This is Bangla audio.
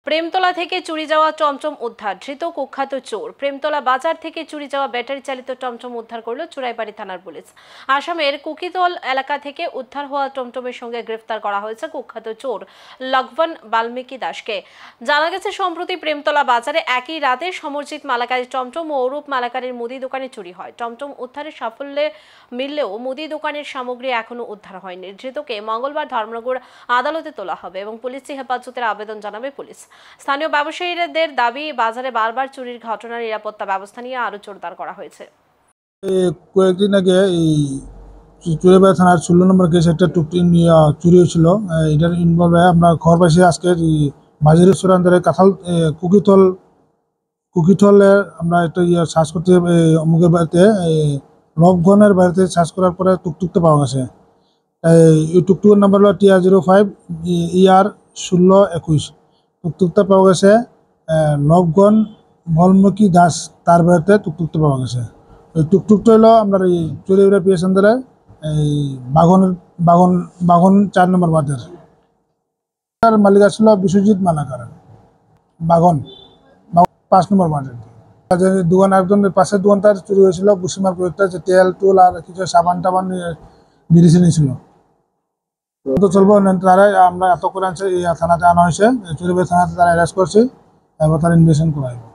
প্রেমতলা থেকে চুরি যাওয়া টমটম উদ্ধার, ধৃত কুখ্যাত চোর। প্রেমতলা বাজার থেকে চুরি যাওয়া ব্যাটারি চালিত টমটম উদ্ধার করল চুরাইবাড়ি থানার পুলিশ। আসামের কুকিতল এলাকা থেকে উদ্ধার হওয়া টমটমের সঙ্গে গ্রেফতার করা হয়েছে কুখ্যাত চোর লঘবন বাল্মীকি দাসকে। জানা গেছে, সম্প্রতি প্রেমতলা বাজারে একই রাতে সমরজিৎ মালাকারীর টমটম ও অরূপ মালাকারীর মুদি দোকানে চুরি হয়। টমটম উদ্ধারের সাফল্যে মিললেও মুদি দোকানের সামগ্রী এখনো উদ্ধার হয়নি। ধৃতকে মঙ্গলবার ধর্মনগর আদালতে তোলা হবে এবং পুলিশি হেফাজতের আবেদন জানাবে পুলিশ। স্থানীয় ব্যবসায়ীদের দাবি, বাজারে বারবার চুরির ঘটনার নিরাপত্তা ব্যবস্থা নিয়ে আরো জোরদার করা হয়েছে। কয়েকদিন আগে এই চুরাইবাড়ি থানার 16 নম্বর কেস একটা টুকটি নিয়ে চুরি হয়েছিল। এটার ইনভলভ আমরা খবর পাইছি আজকে বাজারের চূড়ান্তরে কাঁঠাল কুকিথলে আমরা একটা সার্চ করতে অমুকের বাড়িতে রবগনের বাড়িতে সার্চ করার পরে টুকটুকটা পাওয়া গেছে। এই টুকটুকের নাম্বার হলো TR05 ER 1621। টুকটুকটা পাওয়া গেছে নবগণ বাল্মীকি দাস, তার বাড়িতে টুকটুকটা পাওয়া গেছে। ওই টুকটুকটা হলো আপনার এই চুরাইবাড়ি পিএস আন্দারে এই বাগন 4 নম্বর ওয়ার্ডের। তার মালিক আসছিল বিশ্বজিৎ মালাকার, বাগন 5 নম্বর ওয়ার্ডের। দোকান একজনের পাশের দোকানটার চুরি হয়েছিল, বুসিমার কয়েকটা তেল টুল আর কিছু সাবান টাবান বেরিয়ে নিয়েছিল। চলবো তারা আমরা এত করে আনছে থানাতে আনা হয়েছে, চুরাইবাড়ি থানাতে তারা অ্যারেস্ট করছে, এবার তারা ইনভেস্টিগেশন করা হবে।